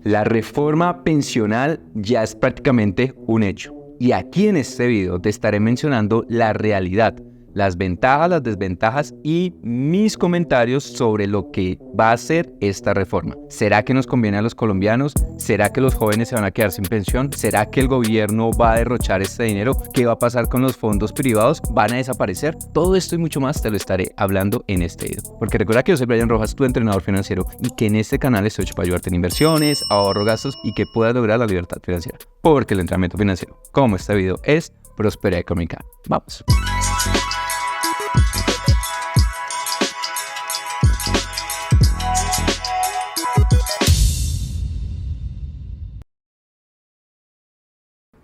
La reforma pensional ya es prácticamente un hecho. Y aquí en este video te estaré mencionando la realidad, las ventajas, las desventajas y mis comentarios sobre lo que va a ser esta reforma. ¿Será que nos conviene a los colombianos? ¿Será que los jóvenes se van a quedar sin pensión? ¿Será que el gobierno va a derrochar este dinero? ¿Qué va a pasar con los fondos privados? ¿Van a desaparecer? Todo esto y mucho más te lo estaré hablando en este video. Porque recuerda que yo soy Brian Rojas, tu entrenador financiero, y que en este canal estoy hecho para ayudarte en inversiones, ahorro, gastos y que puedas lograr la libertad financiera. Porque el entrenamiento financiero, como este video, es prosperidad económica. Vamos.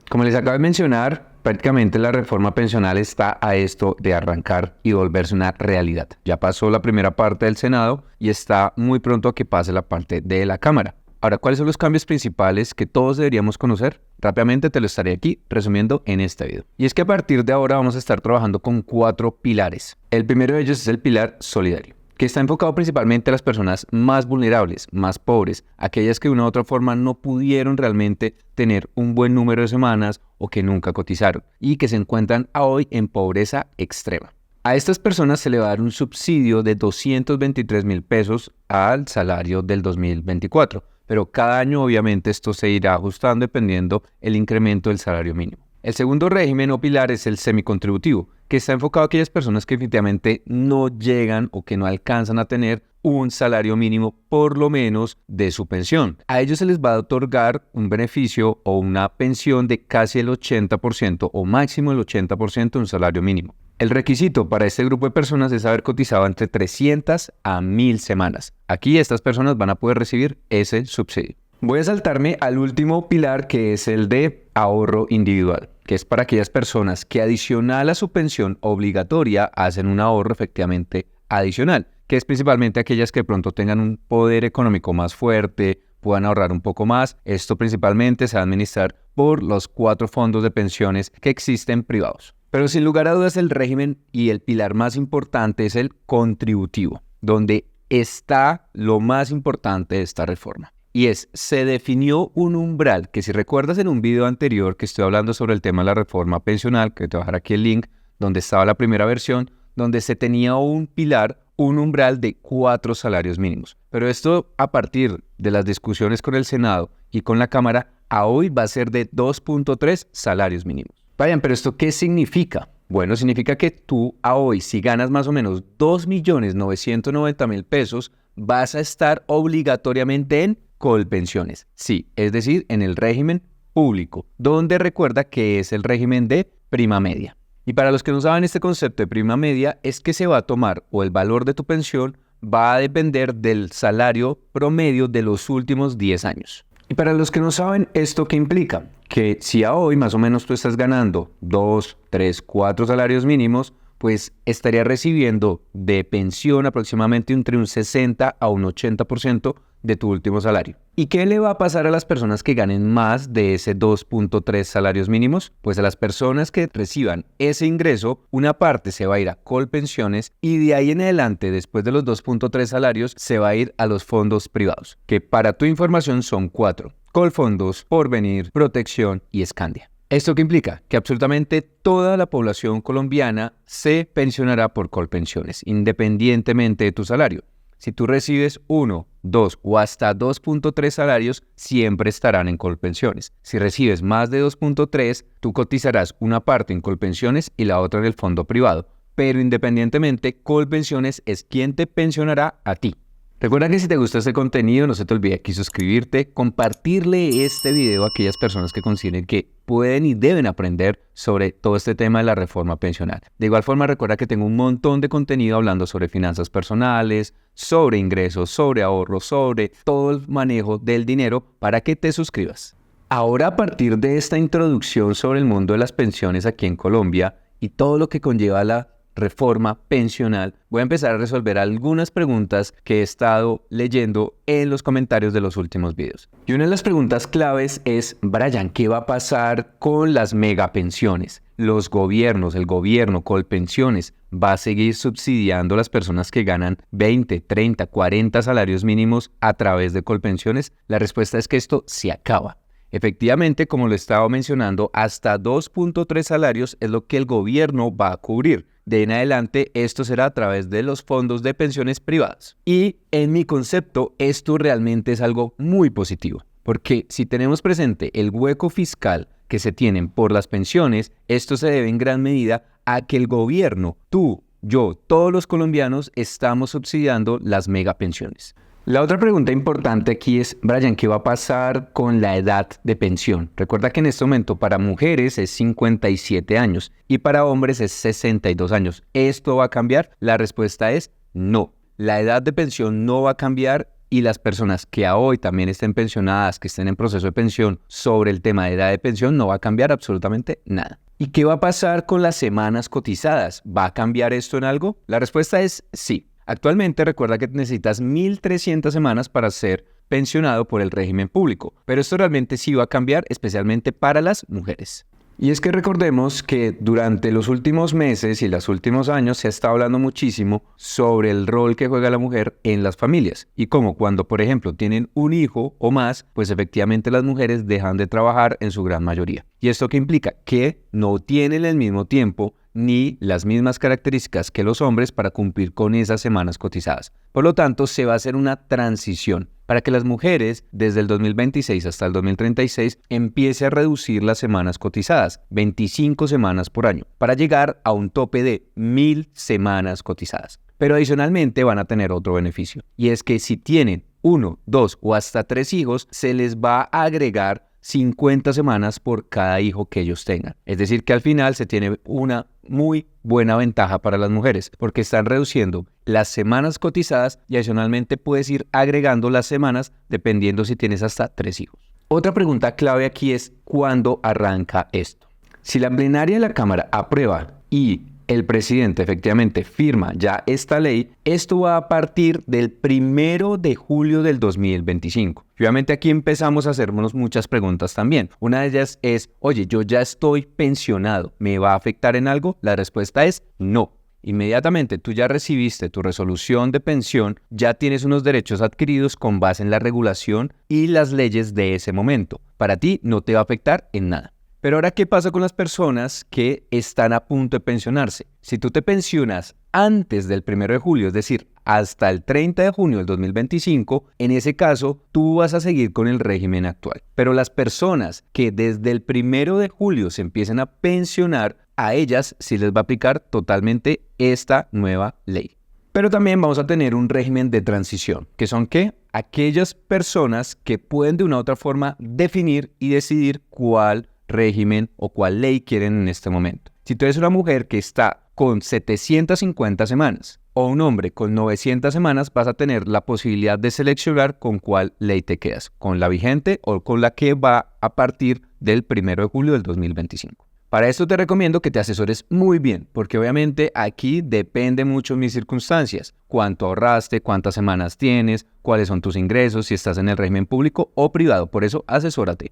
Como les acabo de mencionar, prácticamente la reforma pensional está a esto de arrancar y volverse una realidad. Ya pasó la primera parte del Senado y está muy pronto a que pase la parte de la Cámara. Ahora, ¿cuáles son los cambios principales que todos deberíamos conocer? Rápidamente te lo estaré aquí resumiendo en este video. Y es que a partir de ahora vamos a estar trabajando con 4 pilares. El primero de ellos es el pilar solidario, que está enfocado principalmente a las personas más vulnerables, más pobres, aquellas que de una u otra forma no pudieron realmente tener un buen número de semanas o que nunca cotizaron y que se encuentran hoy en pobreza extrema. A estas personas se le va a dar un subsidio de 223,000 pesos al salario del 2024, pero cada año obviamente esto se irá ajustando dependiendo el incremento del salario mínimo. El segundo régimen o pilar es el semicontributivo, que está enfocado a aquellas personas que definitivamente no llegan o que no alcanzan a tener un salario mínimo por lo menos de su pensión. A ellos se les va a otorgar un beneficio o una pensión de casi el 80% o máximo el 80% de un salario mínimo. El requisito para este grupo de personas es haber cotizado entre 300 a 1,000 semanas. Aquí estas personas van a poder recibir ese subsidio. Voy a saltarme al último pilar, que es el de ahorro individual, que es para aquellas personas que adicional a su pensión obligatoria hacen un ahorro efectivamente adicional, que es principalmente aquellas que de pronto tengan un poder económico más fuerte, puedan ahorrar un poco más. Esto principalmente se va a administrar por los 4 fondos de pensiones que existen privados. Pero sin lugar a dudas el régimen y el pilar más importante es el contributivo, donde está lo más importante de esta reforma. Y se definió un umbral que, si recuerdas en un video anterior que estoy hablando sobre el tema de la reforma pensional, que te voy a dejar aquí el link, donde estaba la primera versión, donde se tenía un pilar, un umbral de 4 salarios mínimos. Pero esto, a partir de las discusiones con el Senado y con la Cámara, a hoy va a ser de 2.3 salarios mínimos. Vayan, pero ¿esto qué significa? Bueno, significa que tú a hoy, si ganas más o menos 2.990.000 pesos, vas a estar obligatoriamente en Colpensiones. Sí, es decir, en el régimen público, donde recuerda que es el régimen de prima media. Y para los que no saben, este concepto de prima media es que se va a tomar, o el valor de tu pensión va a depender del salario promedio de los últimos 10 años. Y para los que no saben, ¿esto qué implica? Que si a hoy más o menos tú estás ganando 2, 3, 4 salarios mínimos, pues estaría recibiendo de pensión aproximadamente entre un 60 a un 80% de tu último salario. ¿Y qué le va a pasar a las personas que ganen más de ese 2.3 salarios mínimos? Pues a las personas que reciban ese ingreso, una parte se va a ir a Colpensiones y de ahí en adelante, después de los 2.3 salarios, se va a ir a los fondos privados, que para tu información son 4: Colfondos, Porvenir, Protección y Scandia. ¿Esto qué implica? Que absolutamente toda la población colombiana se pensionará por Colpensiones, independientemente de tu salario. Si tú recibes 1, 2 o hasta 2.3 salarios, siempre estarán en Colpensiones. Si recibes más de 2.3, tú cotizarás una parte en Colpensiones y la otra en el fondo privado. Pero independientemente, Colpensiones es quien te pensionará a ti. Recuerda que si te gusta este contenido, no se te olvide aquí suscribirte, compartirle este video a aquellas personas que consideren que pueden y deben aprender sobre todo este tema de la reforma pensional. De igual forma, recuerda que tengo un montón de contenido hablando sobre finanzas personales, sobre ingresos, sobre ahorros, sobre todo el manejo del dinero para que te suscribas. Ahora, a partir de esta introducción sobre el mundo de las pensiones aquí en Colombia y todo lo que conlleva la reforma pensional, voy a empezar a resolver algunas preguntas que he estado leyendo en los comentarios de los últimos videos. Y una de las preguntas claves es: Brian, ¿qué va a pasar con las megapensiones? los gobiernos, el gobierno, Colpensiones, va a seguir subsidiando a las personas que ganan 20, 30, 40 salarios mínimos a través de Colpensiones? La respuesta es que esto se acaba. Efectivamente, como lo estaba mencionando, hasta 2.3 salarios es lo que el gobierno va a cubrir. De en adelante, esto será a través de los fondos de pensiones privadas. Y en mi concepto, esto realmente es algo muy positivo. Porque si tenemos presente el hueco fiscal que se tienen por las pensiones, esto se debe en gran medida a que el gobierno, tú, yo, todos los colombianos, estamos subsidiando las megapensiones. La otra pregunta importante aquí es, Brian, ¿qué va a pasar con la edad de pensión? Recuerda que en este momento para mujeres es 57 años y para hombres es 62 años. ¿Esto va a cambiar? La respuesta es no. La edad de pensión no va a cambiar y las personas que a hoy también estén pensionadas, que estén en proceso de pensión, sobre el tema de edad de pensión no va a cambiar absolutamente nada. ¿Y qué va a pasar con las semanas cotizadas? ¿Va a cambiar esto en algo? La respuesta es sí. Actualmente recuerda que necesitas 1.300 semanas para ser pensionado por el régimen público, pero esto realmente sí va a cambiar, especialmente para las mujeres. Y es que recordemos que durante los últimos meses y los últimos años se ha estado hablando muchísimo sobre el rol que juega la mujer en las familias y cómo cuando, por ejemplo, tienen un hijo o más, pues efectivamente las mujeres dejan de trabajar en su gran mayoría. ¿Y esto qué implica? Que no tienen el mismo tiempo ni las mismas características que los hombres para cumplir con esas semanas cotizadas. Por lo tanto, se va a hacer una transición para que las mujeres desde el 2026 hasta el 2036 empiece a reducir las semanas cotizadas, 25 semanas por año, para llegar a un tope de 1.000 semanas cotizadas. Pero adicionalmente van a tener otro beneficio, y es que si tienen 1, 2 o hasta 3 hijos, se les va a agregar 50 semanas por cada hijo que ellos tengan. Es decir, que al final se tiene una muy buena ventaja para las mujeres, porque están reduciendo las semanas cotizadas y adicionalmente puedes ir agregando las semanas dependiendo si tienes hasta 3 hijos. Otra pregunta clave aquí es ¿cuándo arranca esto? Si la plenaria de la Cámara aprueba y el presidente efectivamente firma ya esta ley, esto va a partir del 1 de julio del 2025. Y obviamente aquí empezamos a hacernos muchas preguntas también. Una de ellas es, oye, yo ya estoy pensionado, ¿me va a afectar en algo? La respuesta es no. Inmediatamente tú ya recibiste tu resolución de pensión, ya tienes unos derechos adquiridos con base en la regulación y las leyes de ese momento. Para ti no te va a afectar en nada. Pero ahora, ¿qué pasa con las personas que están a punto de pensionarse? Si tú te pensionas antes del 1 de julio, es decir, hasta el 30 de junio del 2025, en ese caso, tú vas a seguir con el régimen actual. Pero las personas que desde el 1 de julio se empiecen a pensionar, a ellas sí les va a aplicar totalmente esta nueva ley. Pero también vamos a tener un régimen de transición, que son ¿qué? Aquellas personas que pueden de una u otra forma definir y decidir cuál régimen o cuál ley quieren en este momento. Si tú eres una mujer que está con 750 semanas o un hombre con 900 semanas, vas a tener la posibilidad de seleccionar con cuál ley te quedas, con la vigente o con la que va a partir del 1 de julio del 2025. Para esto te recomiendo que te asesores muy bien, porque obviamente aquí depende mucho de mis circunstancias. Cuánto ahorraste, cuántas semanas tienes, cuáles son tus ingresos, si estás en el régimen público o privado. Por eso, asesórate.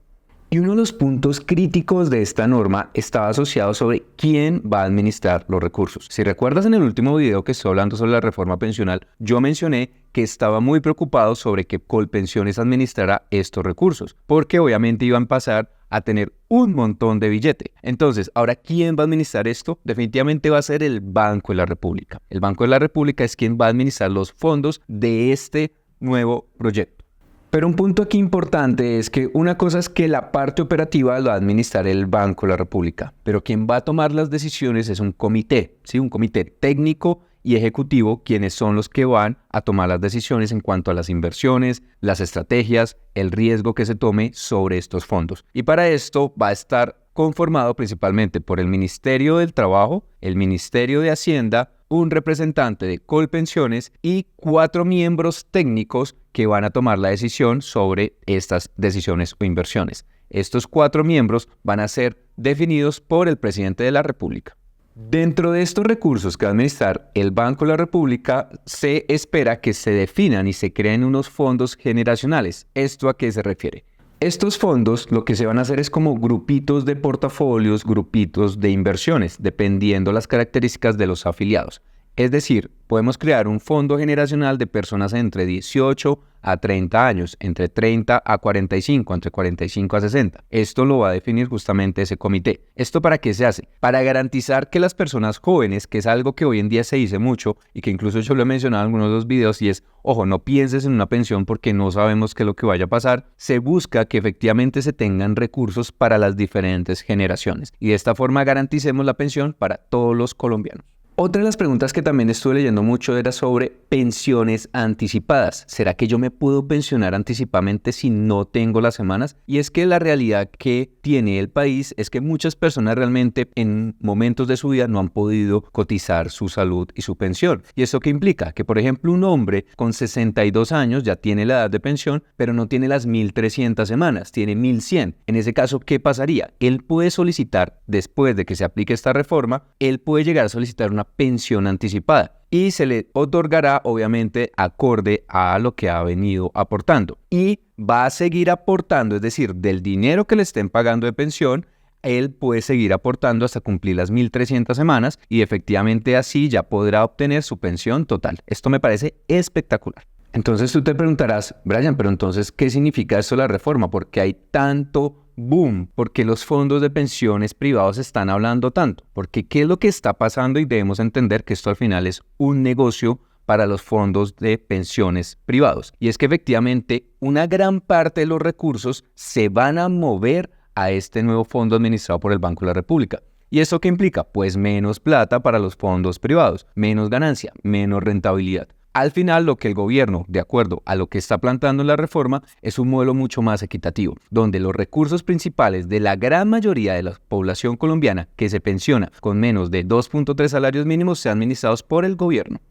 Y uno de los puntos críticos de esta norma estaba asociado sobre quién va a administrar los recursos. Si recuerdas en el último video que estoy hablando sobre la reforma pensional, yo mencioné que estaba muy preocupado sobre que Colpensiones administrara estos recursos, porque obviamente iban a pasar a tener un montón de billete. Entonces, ahora, ¿quién va a administrar esto? Definitivamente va a ser el Banco de la República. El Banco de la República es quien va a administrar los fondos de este nuevo proyecto. Pero un punto aquí importante es que una cosa es que la parte operativa la va a administrar el Banco de la República, pero quien va a tomar las decisiones es un comité, ¿sí? Un comité técnico y ejecutivo, quienes son los que van a tomar las decisiones en cuanto a las inversiones, las estrategias, el riesgo que se tome sobre estos fondos. Y para esto va a estar conformado principalmente por el Ministerio del Trabajo, el Ministerio de Hacienda, un representante de Colpensiones y 4 miembros técnicos que van a tomar la decisión sobre estas decisiones o inversiones. Estos 4 miembros van a ser definidos por el presidente de la República. Dentro de estos recursos que va a administrar el Banco de la República, se espera que se definan y se creen unos fondos generacionales. ¿Esto a qué se refiere? Estos fondos lo que se van a hacer es como grupitos de portafolios, grupitos de inversiones, dependiendo las características de los afiliados. Es decir, podemos crear un fondo generacional de personas entre 18 a 30 años, entre 30 a 45, entre 45 a 60. Esto lo va a definir justamente ese comité. ¿Esto para qué se hace? Para garantizar que las personas jóvenes, que es algo que hoy en día se dice mucho y que incluso yo lo he mencionado en algunos de los videos, y es, ojo, no pienses en una pensión porque no sabemos qué es lo que vaya a pasar. Se busca que efectivamente se tengan recursos para las diferentes generaciones y de esta forma garanticemos la pensión para todos los colombianos. Otra de las preguntas que también estuve leyendo mucho era sobre pensiones anticipadas. ¿Será que yo me puedo pensionar anticipadamente si no tengo las semanas? Y es que la realidad que tiene el país es que muchas personas realmente en momentos de su vida no han podido cotizar su salud y su pensión. ¿Y eso qué implica? Que por ejemplo un hombre con 62 años ya tiene la edad de pensión, pero no tiene las 1.300 semanas, tiene 1.100. En ese caso, ¿qué pasaría? Él puede solicitar, después de que se aplique esta reforma, él puede llegar a solicitar una pensión anticipada y se le otorgará obviamente acorde a lo que ha venido aportando y va a seguir aportando, es decir, del dinero que le estén pagando de pensión, él puede seguir aportando hasta cumplir las 1.300 semanas y efectivamente así ya podrá obtener su pensión total. Esto me parece espectacular. Entonces tú te preguntarás, Brian, pero entonces, ¿qué significa esto de la reforma? ¿Por qué hay tanto boom? ¿Por qué los fondos de pensiones privados están hablando tanto? Porque ¿qué es lo que está pasando? Y debemos entender que esto al final es un negocio para los fondos de pensiones privados. Y es que efectivamente una gran parte de los recursos se van a mover a este nuevo fondo administrado por el Banco de la República. ¿Y eso qué implica? Pues menos plata para los fondos privados, menos ganancia, menos rentabilidad. Al final, lo que el gobierno, de acuerdo a lo que está planteando en la reforma, es un modelo mucho más equitativo, donde los recursos principales de la gran mayoría de la población colombiana que se pensiona con menos de 2.3 salarios mínimos sean administrados por el gobierno.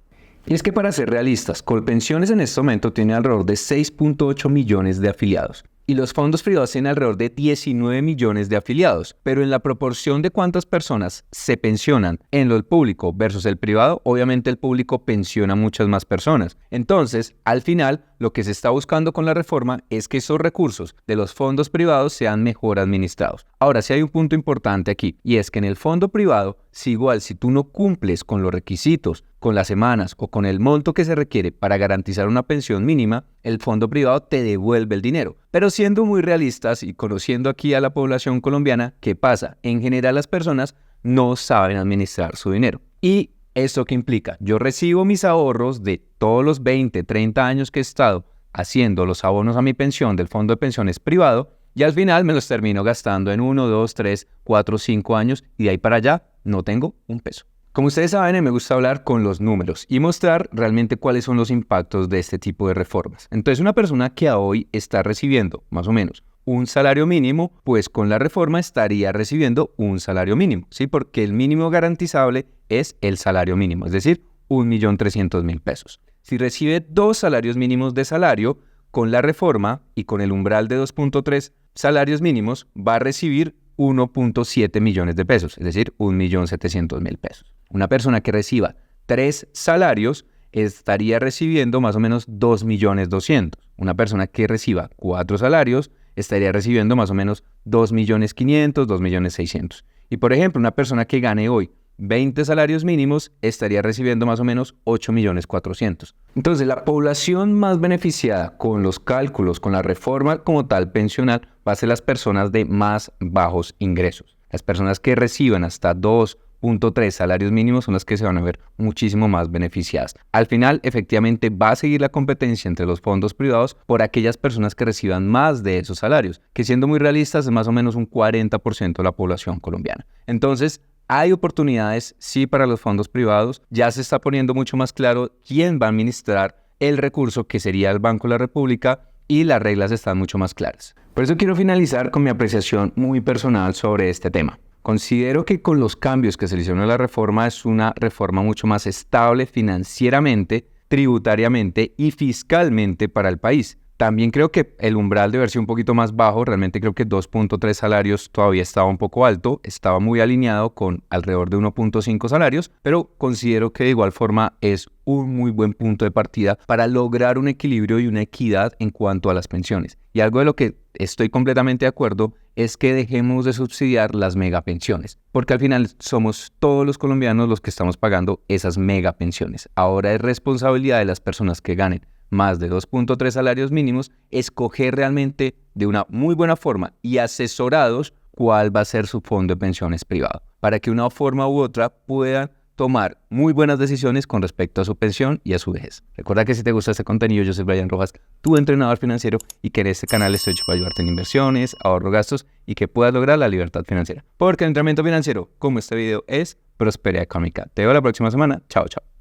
Y es que para ser realistas, Colpensiones en este momento tiene alrededor de 6.8 millones de afiliados. Y los fondos privados tienen alrededor de 19 millones de afiliados, pero en la proporción de cuántas personas se pensionan en lo público versus el privado, obviamente el público pensiona muchas más personas. Entonces, al final, lo que se está buscando con la reforma es que esos recursos de los fondos privados sean mejor administrados. Ahora, sí hay un punto importante aquí, y es que en el fondo privado, si tú no cumples con los requisitos, con las semanas o con el monto que se requiere para garantizar una pensión mínima, el fondo privado te devuelve el dinero. Pero siendo muy realistas y conociendo aquí a la población colombiana, ¿qué pasa? En general las personas no saben administrar su dinero. ¿Y esto qué implica? Yo recibo mis ahorros de todos los 20, 30 años que he estado haciendo los abonos a mi pensión del fondo de pensiones privado y al final me los termino gastando en 1, 2, 3, 4, 5 años y de ahí para allá no tengo un peso. Como ustedes saben, me gusta hablar con los números y mostrar realmente cuáles son los impactos de este tipo de reformas. Entonces, una persona que hoy está recibiendo más o menos un salario mínimo, pues con la reforma estaría recibiendo un salario mínimo, ¿sí? Porque el mínimo garantizable es el salario mínimo, es decir, 1.300.000 pesos. Si recibe 2 salarios mínimos de salario, con la reforma y con el umbral de 2.3 salarios mínimos, va a recibir 1.7 millones de pesos, es decir, 1.700.000 pesos. Una persona que reciba 3 salarios estaría recibiendo más o menos 2.200.000. Una persona que reciba 4 salarios estaría recibiendo más o menos 2.500.000, 2.600.000. Y por ejemplo, una persona que gane hoy 20 salarios mínimos estaría recibiendo más o menos 8.400.000. Entonces, la población más beneficiada con los cálculos, con la reforma como tal pensional, va a ser las personas de más bajos ingresos. Las personas que reciban hasta 2.3 salarios mínimos son las que se van a ver muchísimo más beneficiadas. Al final, efectivamente, va a seguir la competencia entre los fondos privados por aquellas personas que reciban más de esos salarios, que siendo muy realistas es más o menos un 40% de la población colombiana. Entonces, hay oportunidades, sí, para los fondos privados. Ya se está poniendo mucho más claro quién va a administrar el recurso, que sería el Banco de la República, y las reglas están mucho más claras. Por eso quiero finalizar con mi apreciación muy personal sobre este tema. Considero que con los cambios que se le hicieron a la reforma es una reforma mucho más estable financieramente, tributariamente y fiscalmente para el país. También creo que el umbral debe ser un poquito más bajo. Realmente creo que 2.3 salarios todavía estaba un poco alto. Estaba muy alineado con alrededor de 1.5 salarios, pero considero que de igual forma es un muy buen punto de partida para lograr un equilibrio y una equidad en cuanto a las pensiones. Y algo de lo que estoy completamente de acuerdo es que dejemos de subsidiar las megapensiones, porque al final somos todos los colombianos los que estamos pagando esas megapensiones. Ahora es responsabilidad de las personas que ganen más de 2.3 salarios mínimos, escoger realmente de una muy buena forma y asesorados cuál va a ser su fondo de pensiones privado, para que de una forma u otra puedan tomar muy buenas decisiones con respecto a su pensión y a su vejez. Recuerda que si te gusta este contenido, yo soy Brian Rojas, tu entrenador financiero, y que en este canal estoy hecho para ayudarte en inversiones, ahorro, gastos y que puedas lograr la libertad financiera. Porque el entrenamiento financiero, como este video, es prosperidad económica. Te veo la próxima semana. Chao, chao.